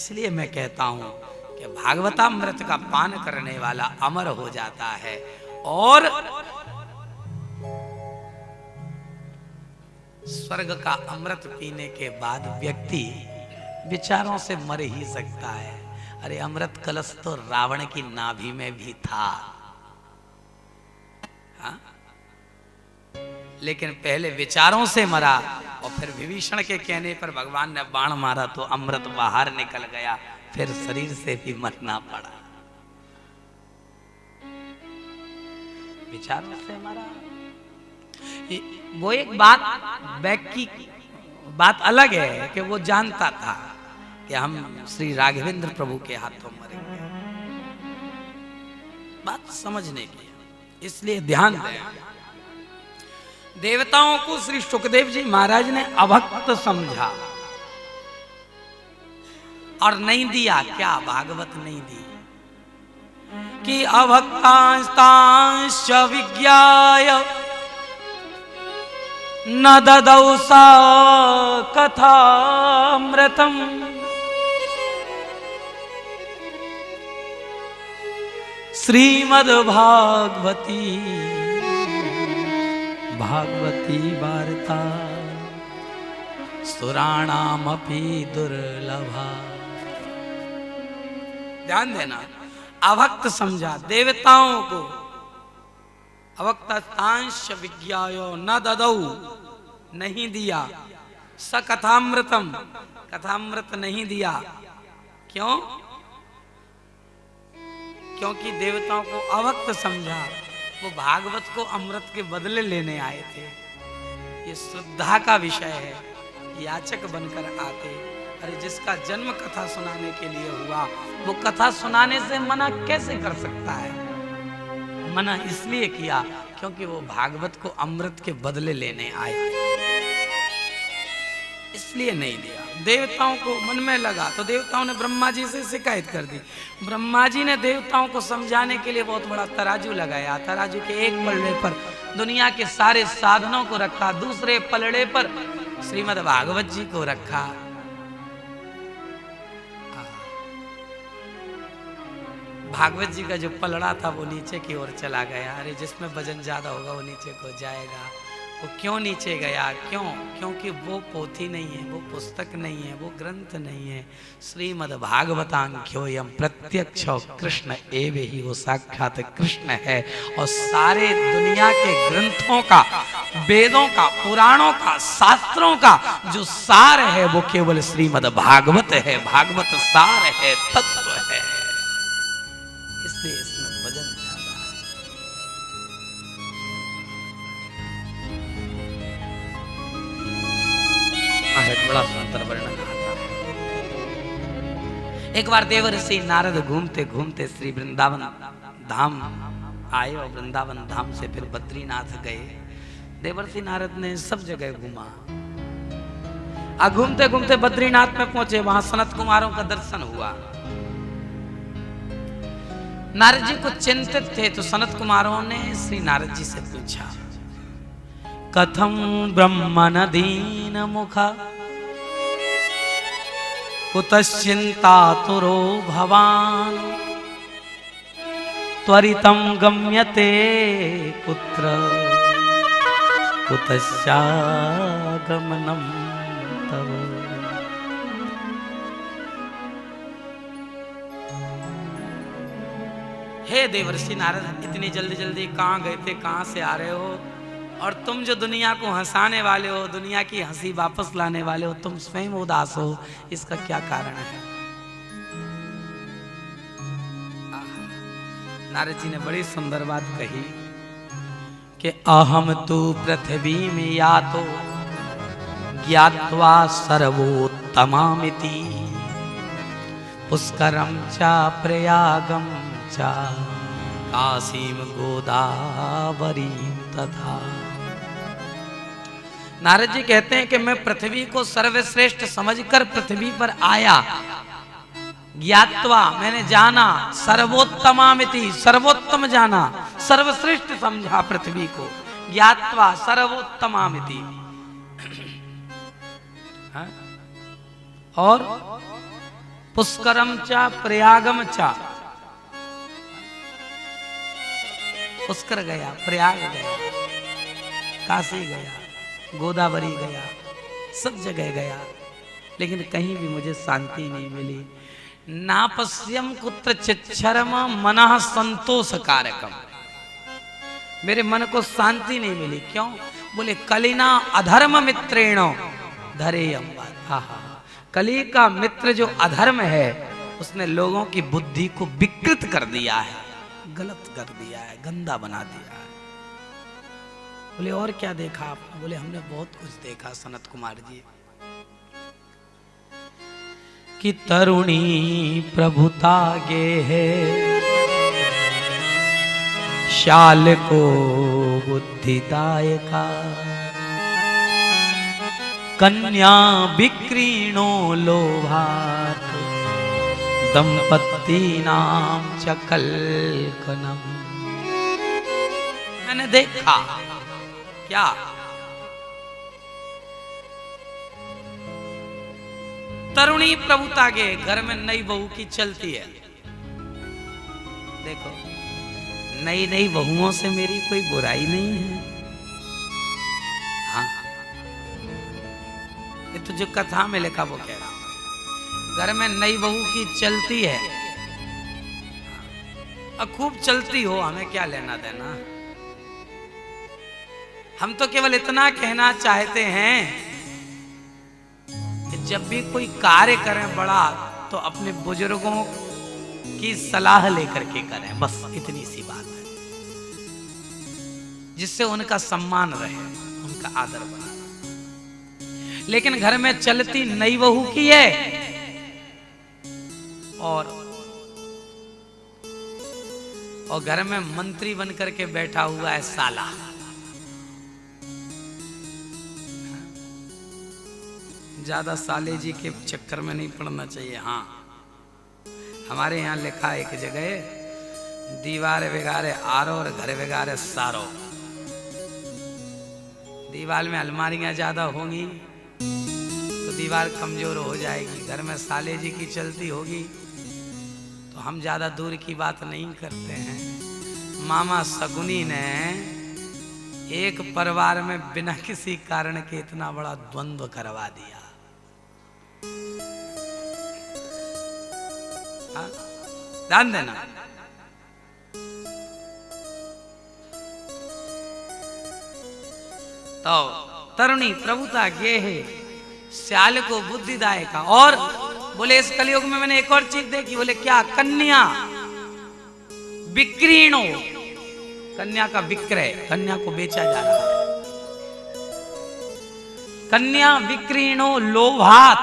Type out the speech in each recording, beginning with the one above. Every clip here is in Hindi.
इसलिए मैं कहता हूं कि भागवतामृत का पान करने वाला अमर हो जाता है। और स्वर्ग का अमृत पीने के बाद व्यक्ति विचारों से मर ही सकता है। अरे अमृत कलश तो रावण की नाभि में भी था, हाँ? लेकिन पहले विचारों से मरा और फिर विभीषण के कहने पर भगवान ने बाण मारा तो अमृत बाहर निकल गया, फिर शरीर से भी मरना पड़ा। विचारों से मरा। वो एक बात बैक की बात अलग है कि वो जानता था कि हम श्री राघवेंद्र प्रभु के हाथों मरेंगे। बात समझने की, इसलिए ध्यान दें। देवताओं को श्री सुखदेव जी महाराज ने अभक्त समझा और नहीं दिया। क्या भागवत नहीं दी कि अभक्तांश्च विज्ञाय न ददौ सा कथामृतम् श्रीमद्भागवती भागवती वार्ता सुराणामपि दुर्लभा। ध्यान देना, अभक्त समझा देवताओं को। अभक्तांश विज्ञायो न ददौ, नहीं दिया। स कथामृतम, कथामृत नहीं दिया। क्यों? क्योंकि देवताओं को अभक्त समझा। वो भागवत को अमृत के बदले लेने आए थे। ये श्रद्धा का विषय है। याचक बनकर आते। अरे जिसका जन्म कथा सुनाने के लिए हुआ, वो कथा सुनाने से मना कैसे कर सकता है? मना इसलिए किया क्योंकि वो भागवत को अमृत के बदले लेने आए, इसलिए नहीं दिया। देवताओं को मन में लगा तो देवताओं ने ब्रह्मा जी से शिकायत कर दी। ब्रह्मा जी ने देवताओं को समझाने के लिए बहुत बड़ा तराजू लगाया। तराजू के एक पलड़े पर दुनिया के सारे साधनों को रखा, दूसरे पलड़े पर श्रीमद् भागवत जी को रखा। भागवत जी का जो पलड़ा था वो नीचे की ओर चला गया। अरे जिसमें वजन ज्यादा होगा वो नीचे को जाएगा। वो क्यों नीचे गया? क्यों? क्योंकि वो पोथी नहीं है, वो पुस्तक नहीं है, वो ग्रंथ नहीं है। श्रीमद् भागवतांख्योयम प्रत्यक्ष कृष्ण एव ही, वो साक्षात कृष्ण है। और सारे दुनिया के ग्रंथों का, वेदों का, पुराणों का, शास्त्रों का जो सार है वो केवल श्रीमद् भागवत है। भागवत सार है, तत्व है। इसलिए इसमें वजन ज्यादा है। बड़ा सुंदर वर्णन आता है। एक बार देवर्षि नारद घूमते घूमते श्री वृंदावन धाम आए और वृंदावन धाम से फिर बद्रीनाथ गए। देवर्षि नारद ने सब जगह घूमा। घूमते घूमते बद्रीनाथ में पहुंचे। वहां सनत कुमारों का दर्शन हुआ। नारद जी को चिंतित थे तो सनत कुमारों ने श्री नारद जी से पूछा, कथम ब्रह्मणदीन मुखा कुतश्चिंतातुरो भवान त्वरितं गम्यते कुत्र कुतश्चागमनं तव। हे देवर्षि नारद, इतनी जल्दी जल्दी कहाँ गए थे? कहाँ से आ रहे हो? और तुम जो दुनिया को हंसाने वाले हो, दुनिया की हंसी वापस लाने वाले हो, तुम स्वयं उदास हो, इसका क्या कारण है? नारद जी ने बड़ी सुंदर बात कही कि अहम तु पृथ्वी में या तो ज्ञात्वा सर्वोत्तमामिति पुष्करम चा प्रयागम चा काशीम गोदावरी तथा। नारद जी कहते हैं कि मैं पृथ्वी को सर्वश्रेष्ठ समझकर पृथ्वी पर आया। ज्ञात्वा, मैंने जाना। सर्वोत्तमामिति, सर्वोत्तम जाना, सर्वश्रेष्ठ समझा पृथ्वी को। ज्ञात्वा सर्वोत्तमामिति। और पुष्करम चा प्रयागम चा। पुष्कर गया, प्रयाग गया, काशी गया, गोदावरी गया, सब जगह गया, लेकिन कहीं भी मुझे शांति नहीं मिली। नापस्यम कुत्र चिच्छरम मनः संतोष कारकम। मेरे मन को शांति नहीं मिली। क्यों? बोले कलिना अधर्म मित्रेणो धरे अम्बा। आहा, कली का मित्र जो अधर्म है उसने लोगों की बुद्धि को विकृत कर दिया है, गलत कर दिया है, गंदा बना दिया है। बोले और क्या देखा आपने? बोले हमने बहुत कुछ देखा सनत कुमार जी, कि तरुणी प्रभुता गे है, शाल को बुद्धिदायका, कन्या विक्रीणो लोभात, दंपत्ति नाम चकलकनम। मैंने देखा क्या? तरुणी प्रभुता के घर में नई बहू की चलती है। देखो, नई नई बहुओं से मेरी कोई बुराई नहीं है। हाँ, ये तो जो कथा में लिखा वो कह रहा हूं। घर में नई बहू की चलती है, अब खूब चलती हो, हमें क्या लेना देना। हम तो केवल इतना कहना चाहते हैं कि जब भी कोई कार्य करें बड़ा तो अपने बुजुर्गों की सलाह लेकर के करें, बस इतनी सी बात है, जिससे उनका सम्मान रहे, उनका आदर बने। लेकिन घर में चलती नई बहू की है और घर में मंत्री बनकर के बैठा हुआ है साला। ज्यादा साले जी के चक्कर में नहीं पड़ना चाहिए। हाँ, हमारे यहाँ लिखा एक जगह, दीवार बिगाड़े आरो और घर बिगाड़े सारो। दीवार में अलमारियां ज्यादा होंगी तो दीवार कमजोर हो जाएगी, घर में साले जी की चलती होगी तो हम ज्यादा दूर की बात नहीं करते हैं। मामा सगुनी ने एक परिवार में बिना किसी कारण के इतना बड़ा द्वंद्व करवा दिया। हाँ? ध्यान देना, तो तरुणी प्रभुता गे है, श्याल को बुद्धिदायका। और बोले इस कलयुग में मैंने एक और चीज देखी। बोले क्या? कन्या विक्रीणो, कन्या का विक्रय, कन्या को बेचा जा रहा है। कन्या विक्रीणो लोभात,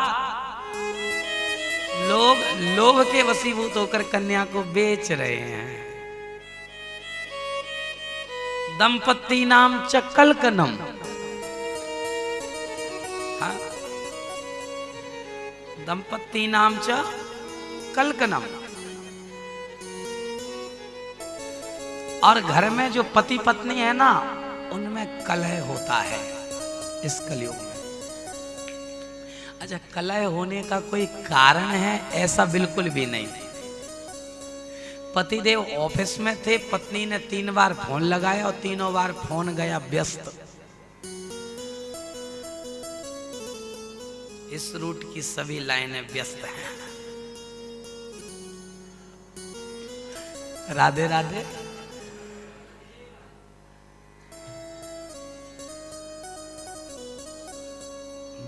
लोग लोभ के वशीभूत होकर कन्या को बेच रहे हैं। दंपत्ति नाम च कलकनम। हाँ? दंपत्ति नाम च कलकनम। और घर में जो पति पत्नी है ना, उनमें कलह होता है इस कलयुग में। अच्छा, कलह होने का कोई कारण है? ऐसा बिल्कुल भी नहीं। पतिदेव ऑफिस में थे, पत्नी ने 3 बार फोन लगाया और तीनों बार फोन गया व्यस्त। इस रूट की सभी लाइनें व्यस्त हैं। राधे राधे।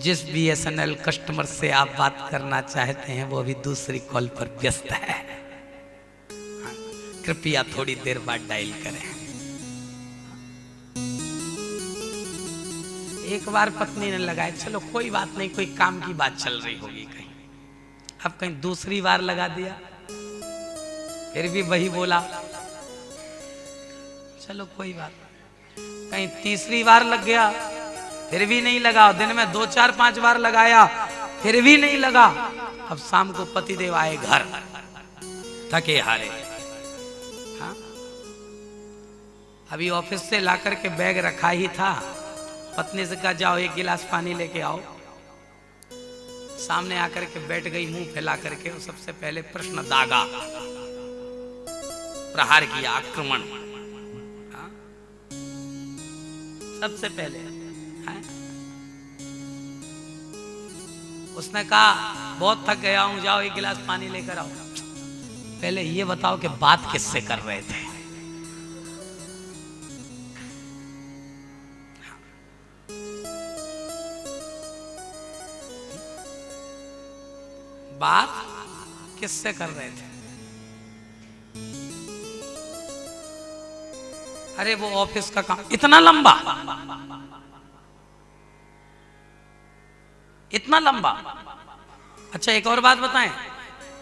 जिस BSNL कस्टमर से आप बात करना चाहते हैं वो अभी दूसरी कॉल पर व्यस्त है, कृपया थोड़ी देर बाद डायल करें। एक बार पत्नी ने लगाया, चलो कोई बात नहीं, कोई काम की बात चल रही होगी कहीं। अब कहीं दूसरी बार लगा दिया, फिर भी वही बोला, चलो कोई बात। कहीं तीसरी बार लग गया, फिर भी नहीं लगा। दिन में 2, 4, 5 बार लगाया, फिर भी नहीं लगा। अब शाम को पतिदेव आए घर थके हारे। हाँ? अभी ऑफिस से लाकर के बैग रखा ही था, पत्नी से कहा जाओ 1 गिलास पानी लेके आओ। सामने आकर के बैठ गई मुंह फैला करके, और सबसे पहले प्रश्न दागा, प्रहार किया, आक्रमण। हाँ? सबसे पहले हाँ? उसने कहा बहुत थक गया हूं, जाओ एक गिलास पानी लेकर आओ। पहले ये बताओ कि बात किससे कर रहे थे? बात किससे कर रहे थे? अरे वो ऑफिस का काम इतना लंबा, इतना लंबा। अच्छा एक और बात बताएं,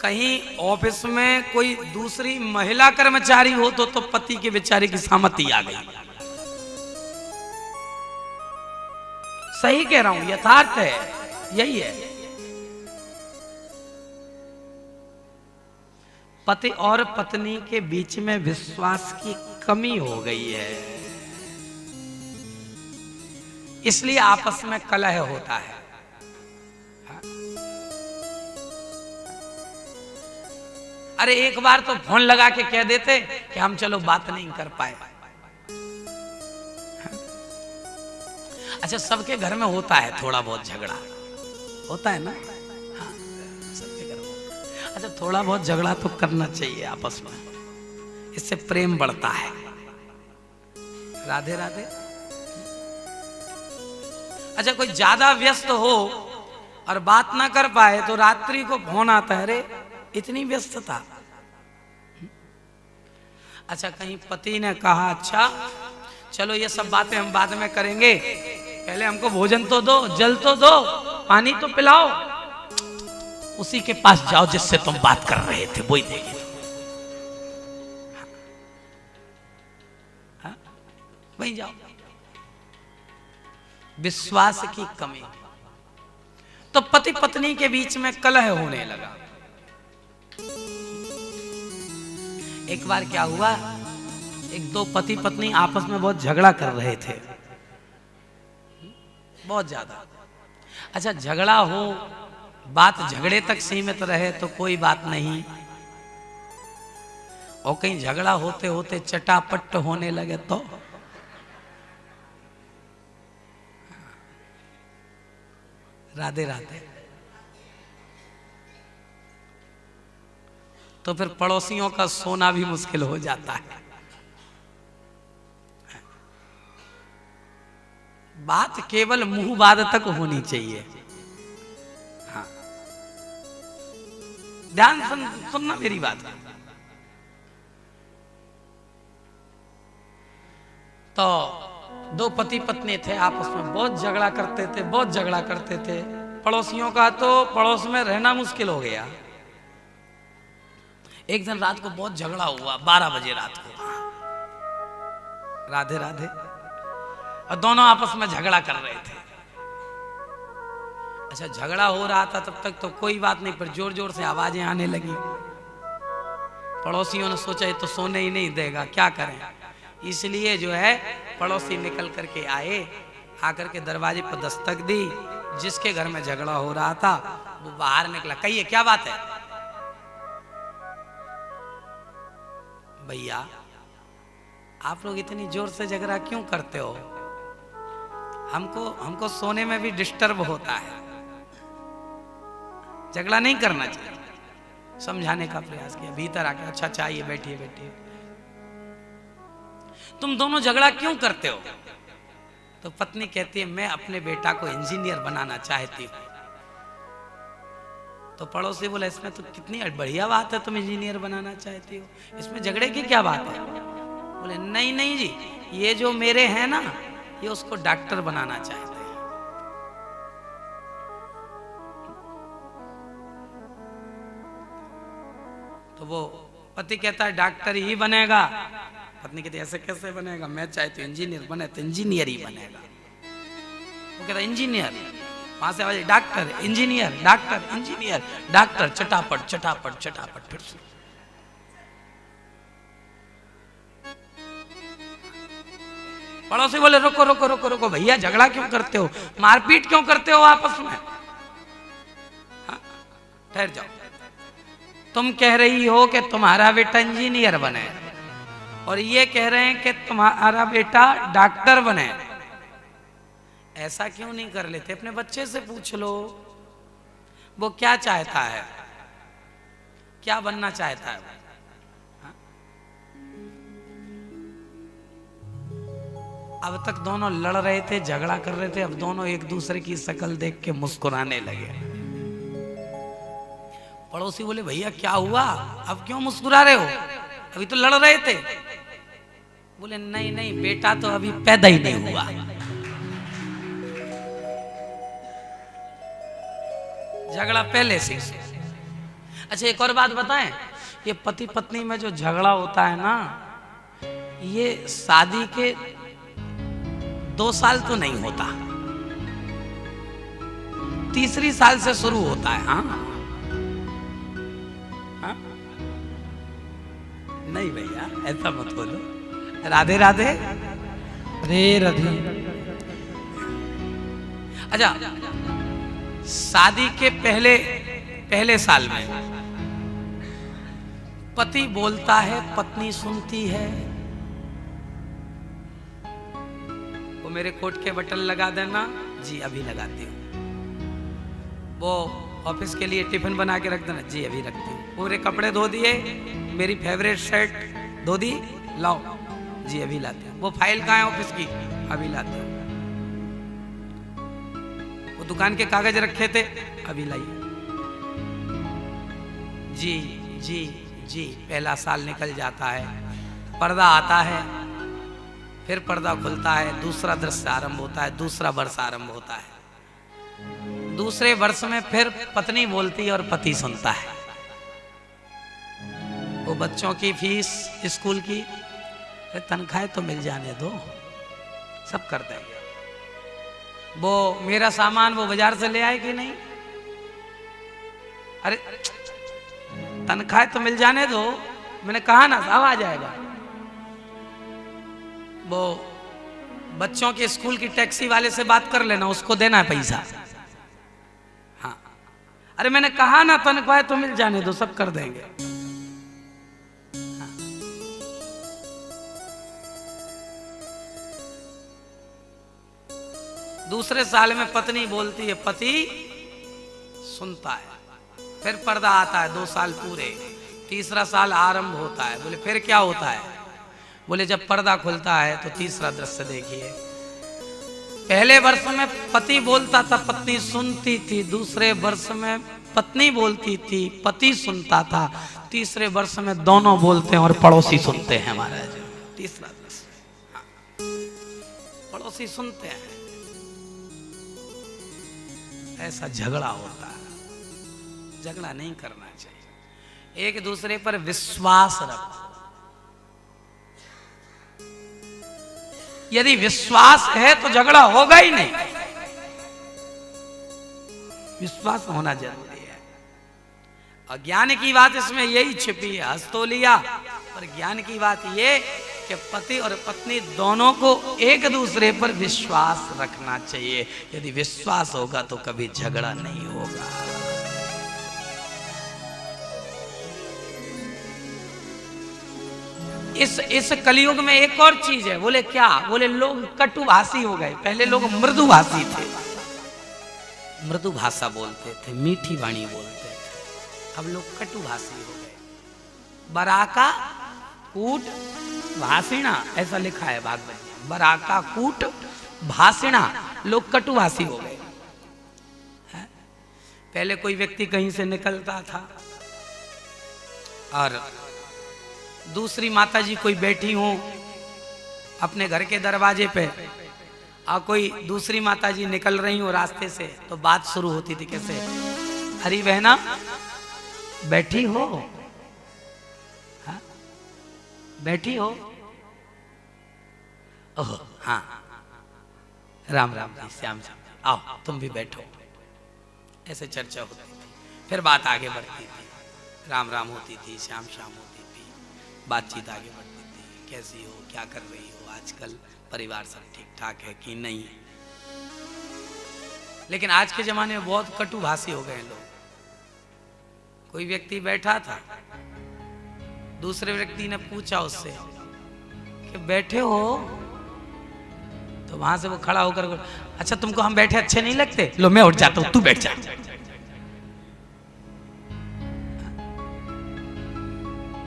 कहीं ऑफिस में कोई दूसरी महिला कर्मचारी हो तो पति के बेचारे की सहमति आ गई। सही कह रहा हूं, यथार्थ है, यही है। पति और पत्नी के बीच में विश्वास की कमी हो गई है, इसलिए आपस में कलह होता है। अरे एक बार तो फोन लगा के कह देते कि हम चलो बात नहीं कर पाए। अच्छा सबके घर में होता है थोड़ा बहुत झगड़ा, होता है ना? हाँ, सबके घर में। अच्छा थोड़ा बहुत झगड़ा तो करना चाहिए आपस में, इससे प्रेम बढ़ता है। राधे राधे। अच्छा कोई ज्यादा व्यस्त हो और बात ना कर पाए तो रात्रि को फोन आता है, अरे इतनी व्यस्तता। अच्छा कहीं पति ने कहा अच्छा चलो ये सब बातें हम बाद में करेंगे, पहले हमको भोजन तो दो, जल तो दो, पानी तो पिलाओ, उसी के पास जाओ जिससे तुम बात कर रहे थे, वही देगी। हाँ? वहीं जाओ। विश्वास की कमी, तो पति पत्नी के बीच में कलह होने लगा। एक बार क्या हुआ, एक दो पति पत्नी आपस में बहुत झगड़ा कर रहे थे, बहुत ज्यादा। अच्छा झगड़ा हो, बात झगड़े तक सीमित रहे तो कोई बात नहीं, और कहीं झगड़ा होते होते चटापट होने लगे तो राधे राधे। तो फिर पड़ोसियों का सोना भी मुश्किल हो जाता है। बात केवल मुंह बात तक होनी चाहिए। हाँ ध्यान सुनना मेरी बात। तो दो पति पत्नी थे, आपस में बहुत झगड़ा करते थे, बहुत झगड़ा करते थे। पड़ोसियों का तो पड़ोस में रहना मुश्किल हो गया। एक दिन रात को बहुत झगड़ा हुआ, 12 बजे रात को। राधे राधे। और दोनों आपस में झगड़ा कर रहे थे। अच्छा झगड़ा हो रहा था तब तक तो कोई बात नहीं, पर जोर जोर से आवाजें आने लगी। पड़ोसियों ने सोचा ये तो सोने ही नहीं देगा, क्या करें। इसलिए जो है पड़ोसी निकल करके आए, आकर के दरवाजे पर दस्तक दी। जिसके घर में झगड़ा हो रहा था वो बाहर निकला। कहिए क्या बात है? भैया आप लोग इतनी जोर से झगड़ा क्यों करते हो? हमको सोने में भी डिस्टर्ब होता है, झगड़ा नहीं करना चाहिए। समझाने का प्रयास किया, भीतर आके अच्छा चाहिए, बैठिए बैठिए, तुम दोनों झगड़ा क्यों करते हो? तो पत्नी कहती है मैं अपने बेटा को इंजीनियर बनाना चाहती हूँ। तो पड़ोसी बोला इसमें तो कितनी बढ़िया बात है, तुम इंजीनियर बनाना चाहती हो, इसमें झगड़े की क्या बात है? बोले नहीं नहीं जी, ये जो मेरे हैं ना ये उसको डॉक्टर बनाना चाहते हैं। तो वो पति कहता है डॉक्टर ही बनेगा। पत्नी कहती है ऐसे कैसे बनेगा, मैं चाहती हूँ इंजीनियर बने तो इंजीनियर ही बनेगा। वो कहता इंजीनियर, वहां से आवाज doctor engineer doctor engineer doctor, चटापट चटापट चटापट। फिर पड़ोसी बोले रुको रुको रुको रुको भैया, झगड़ा क्यों करते हो, मारपीट क्यों करते हो आपस में? ठहर जाओ, तुम कह रही हो कि तुम्हारा बेटा इंजीनियर बने और ये कह रहे हैं कि तुम्हारा बेटा डॉक्टर बने। ऐसा क्यों नहीं कर लेते? अपने बच्चे से पूछ लो वो क्या चाहता है, क्या बनना चाहता है। हाँ? अब तक दोनों लड़ रहे थे, झगड़ा कर रहे थे, अब दोनों एक दूसरे की शक्ल देख के मुस्कुराने लगे। पड़ोसी बोले भैया क्या हुआ, अब क्यों मुस्कुरा रहे हो, अभी तो लड़ रहे थे। बोले नहीं नहीं बेटा तो अभी पैदा ही नहीं हुआ। झगड़ा पहले से। अच्छा एक और बात बताएं, ये पति पत्नी में जो झगड़ा होता है ना, ये शादी के 2 साल तो नहीं होता, तीसरी साल से शुरू होता है। हाँ हाँ? नहीं भैया ऐसा मत बोलो। राधे राधे। रे राधे। अच्छा शादी के पहले साल में पति बोलता है, पत्नी सुनती है। वो मेरे कोट के बटन लगा देना, जी अभी लगाती हूँ। वो ऑफिस के लिए टिफिन बना के रख देना, जी अभी रखती हूँ। पूरे कपड़े धो दिए, मेरी फेवरेट शर्ट धो दी, लाओ, जी अभी लाते हैं। वो फाइल कहाँ है ऑफिस की, अभी लाते हैं। वो दुकान के कागज रखे थे, अभी लाइए, जी जी जी। पहला साल निकल जाता है, पर्दा आता है, फिर पर्दा खुलता है, दूसरा दृश्य आरंभ होता है, दूसरा वर्ष आरंभ होता है। दूसरे वर्ष में फिर पत्नी बोलती है और पति सुनता है। वो बच्चों की फीस स्कूल की, तनख्वाह तो मिल जाने दो, सब कर देंगे। वो मेरा सामान वो बाजार से ले आए कि नहीं, अरे तनख्वाह तो मिल जाने दो, मैंने कहा ना सब आ जाएगा। वो बच्चों के स्कूल की टैक्सी वाले से बात कर लेना, उसको देना है पैसा। हाँ अरे मैंने कहा ना तनख्वाह तो मिल जाने दो, सब कर देंगे। हाँ। दूसरे साल में पत्नी बोलती है, पति सुनता है, फिर पर्दा आता है 2 साल पूरे। तीसरा साल आरंभ होता है। बोले फिर क्या होता है? बोले जब पर्दा खुलता है तो तीसरा दृश्य देखिए। पहले वर्ष में पति बोलता था, पत्नी सुनती थी। दूसरे वर्ष में पत्नी बोलती थी, पति सुनता था। तीसरे वर्ष में दोनों बोलते हैं और पड़ोसी सुनते हैं। महाराज तीसरा दृश्य, हाँ, पड़ोसी सुनते हैं। ऐसा झगड़ा होता है। झगड़ा नहीं करना चाहिए, एक दूसरे पर विश्वास रखो। यदि विश्वास है तो झगड़ा होगा ही नहीं। विश्वास होना जरूरी है। और ज्ञान की बात इसमें यही छिपी है। हंस तो लिया, पर ज्ञान की बात ये कि पति और पत्नी दोनों को एक दूसरे पर विश्वास रखना चाहिए। यदि विश्वास होगा तो कभी झगड़ा नहीं होगा। इस कलयुग में एक और चीज है। बोले क्या? बोले लोग कटुभाषी हो गए। पहले लोग मृदुभाषी थे, मृदु भाषा बोलते थे, मीठी वाणी बोलते थे। अब लोग कटुभाषी हो गए। बराका कूट भाषिणा, ऐसा लिखा है भागवत में। बराका कूट भाषिणा, लोग कटुभाषी हो गए। पहले कोई व्यक्ति कहीं से निकलता था और दूसरी माता जी कोई बैठी हो अपने घर के दरवाजे पे, और कोई दूसरी माता जी निकल रही हो रास्ते से, तो बात शुरू होती थी कैसे? अरे बहना बैठी हो, हाँ? बैठी हो? ओह हाँ, राम राम जी, श्याम श्याम, आओ तुम भी बैठो। ऐसे चर्चा होती थी, फिर बात आगे बढ़ती थी। राम राम होती थी, श्याम श्याम होती थी, बातचीत आगे बढ़ती थी। कैसी हो, क्या कर रही हो, आजकल परिवार सब ठीक ठाक है कि नहीं? लेकिन आज के जमाने में बहुत कटुभाषी हो गए लोग। कोई व्यक्ति बैठा था, दूसरे व्यक्ति ने पूछा उससे कि बैठे हो, तो वहां से वो खड़ा होकर, अच्छा तुमको हम बैठे अच्छे नहीं लगते, लो मैं उठ जाता हूं, तू बैठ जा।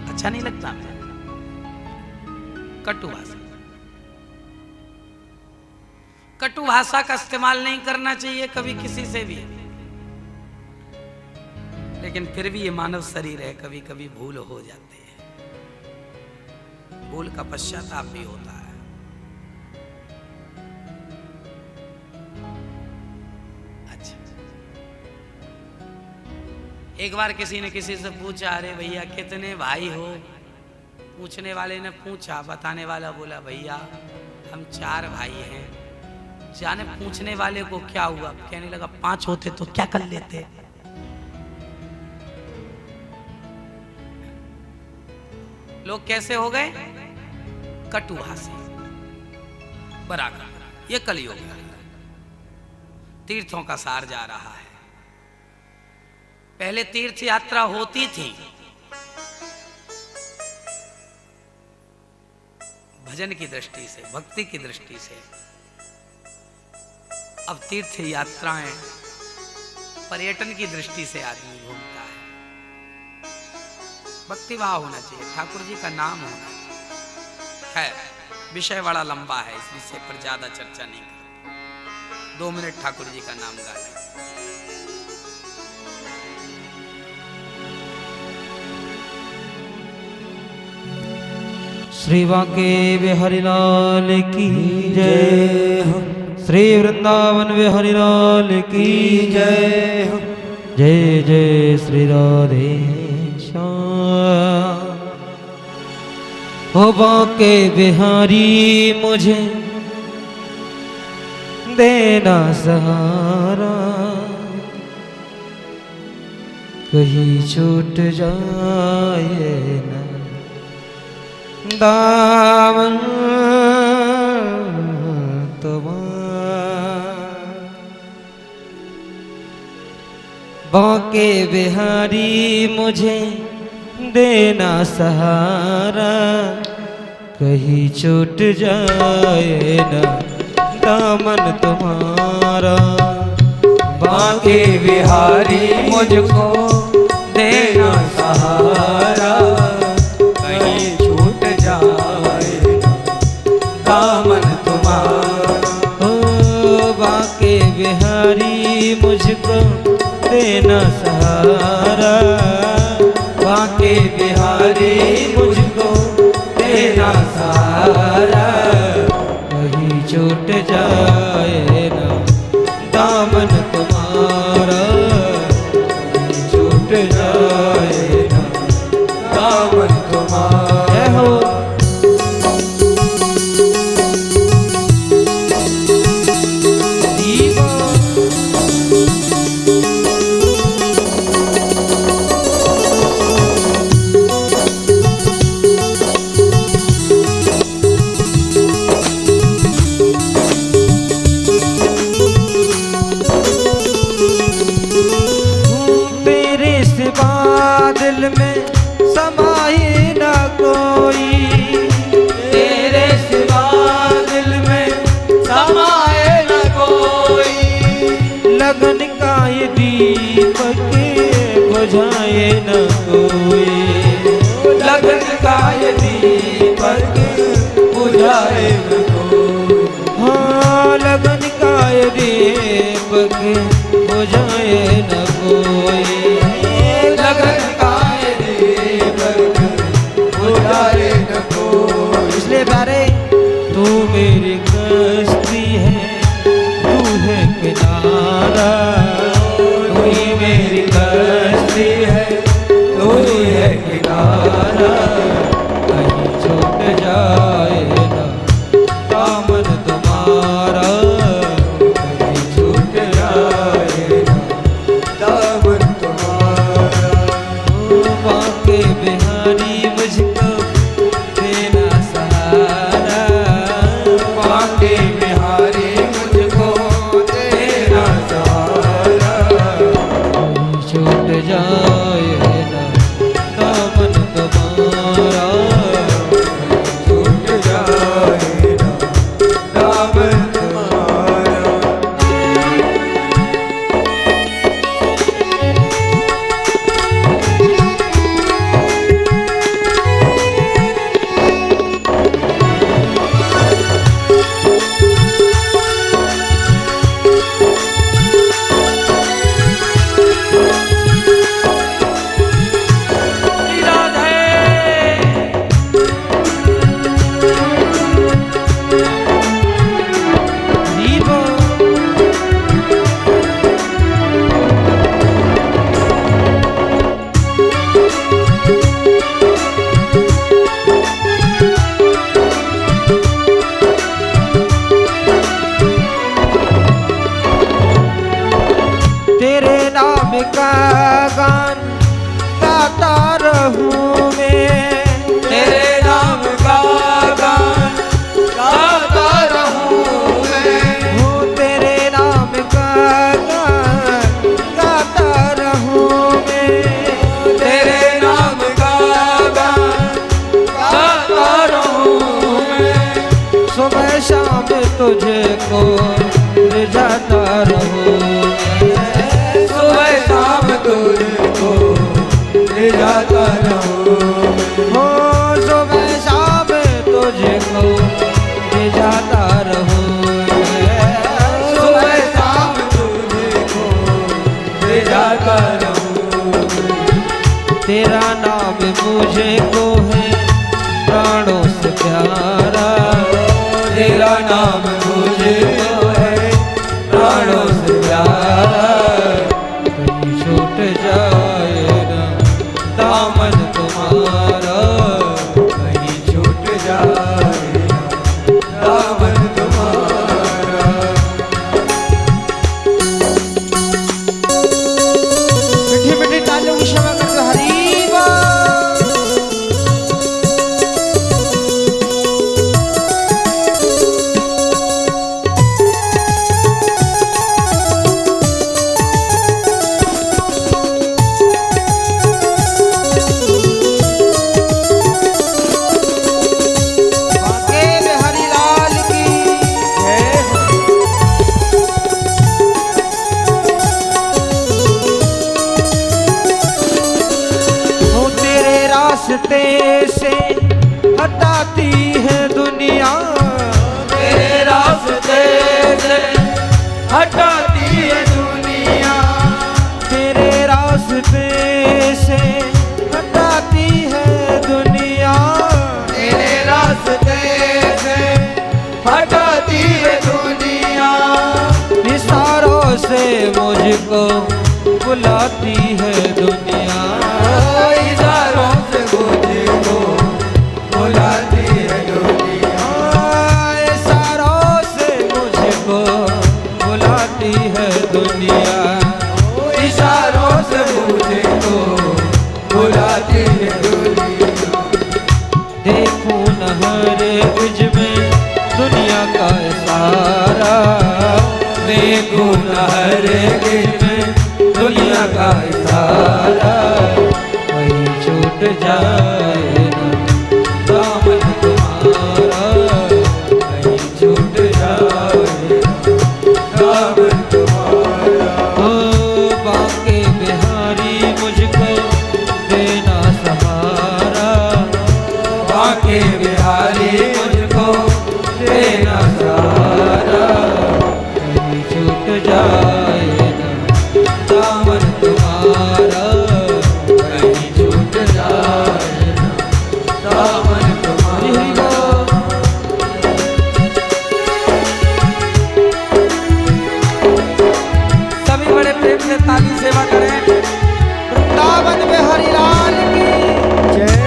अच्छा नहीं लगता? कटु भाषा, कटु भाषा का इस्तेमाल नहीं करना चाहिए कभी किसी से भी, लेकिन फिर भी ये मानव शरीर है, कभी कभी भूल हो जाती है, भूल का पश्चाताप भी होता है। अच्छा, एक बार किसी ने किसी से पूछा, अरे भैया कितने भाई हो? पूछने वाले ने पूछा, बताने वाला बोला भैया हम 4 भाई हैं। जाने पूछने वाले को क्या हुआ, कहने लगा 5 होते तो क्या कर लेते। लोग कैसे हो गए? कटुभाषी, बराबर। ये कलयुग है, तीर्थों का सार जा रहा है। पहले तीर्थ यात्रा होती थी भजन की दृष्टि से, भक्ति की दृष्टि से। अब तीर्थ यात्राएं पर्यटन की दृष्टि से आदमी घूमता है। भक्ति भाव होना चाहिए, ठाकुर जी का नाम होना है। विषय बड़ा लंबा है, इस विषय पर ज्यादा चर्चा नहीं करते। 2 मिनट ठाकुर जी का नाम गा लें। श्री बांके बिहारी लाल की जय हो, श्री वृंदावन बिहारी लाल की जय हो। जय जय श्री राधे श्याम। हो बांके बिहारी मुझे देना सहारा, कहीं छूट जाए न दामन तुम्हारा। बांके बिहारी मुझे देना सहारा, कहीं छूट जाए न दामन तुम्हारा। बांके बिहारी मुझको देना सहारा, कहीं छूट जाए दामन तुम्हारा। ओ बांके बिहारी मुझको देना सहारा, बांके बिहारी मुझको देना सहारा, कहीं छूट जाए न दामन तुम्हारा। कहीं छूट जाए ना दामन तुम्हारा। जय हो। दिल में समाई ना कोई, तेरे सिवा दिल में समाए न कोई। लगन का ये दीपक बुझाए न कोई। लगन का ये दीपक बुझाए न कोई। हाँ लगन का ये दीपक बुझाए न कोई। लगन का ये दीपक बुझाए न कोई। इसलिए बारे तू मेरी कश्ती है, तू है किनारा। तू ही मेरी कश्ती है, तू ही है किनारा। तुझको रिझाता रहूं, सुबह शाम तुझको रिझाता रहूं, हो सुबह शाम तुझको रिझाता रहूं, सुबह शाम तुझको रिझाता रहूं। तेरा नाम मुझे को है प्राणों से प्यारा, तेरा नाम मुझे को है प्राणों से प्यारा, कहीं छूट जाए ना दामन तुम्हारा, कहीं छूट जाए दामन तुम्हारा। मीठी मीठी तालियों की क्षमा करते हरी बोल। बांके बिहारी लाल की जय हो। हो तेरे रास्ते से हटाती है दुनिया, तेरे रास्ते से हटाती है दुनिया, तेरे रास्ते से हटाती है दुनिया, तेरे रास्ते से हटाती है दुनिया, इशारों से मुझको बुलाती है दुनिया, इशारों से मुझको बुलाती है दुनिया, इशारों से मुझको बुलाती है दुनिया, इशारों से मुझको बुलाती है दुनिया। देखूं न हर कुछ में दुनिया का इशारा, देखो न हर गिर में दुनिया का इशारा, वही छूट जाए ना दामन तुम्हारा, कहीं छूट जाए दामन तुम्हारा। ओ बांके बिहारी मुझको देना सहारा, बांके बिहारी मुझको देना सहारा, कहीं छूट जाए ना दामन तुम्हारा, कहीं छूट जाए दामन तुम्हारा। सभी बड़े प्रेम से ताली सेवा करें। वृंदावन में हरिलाल की जय।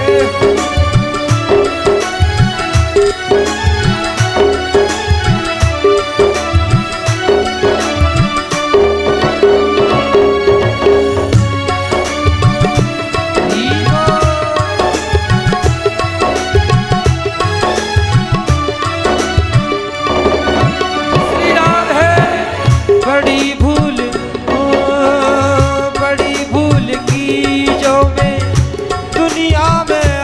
श्री राधे। बड़ी भूल ओ, बड़ी भूल की जो मैं दुनिया में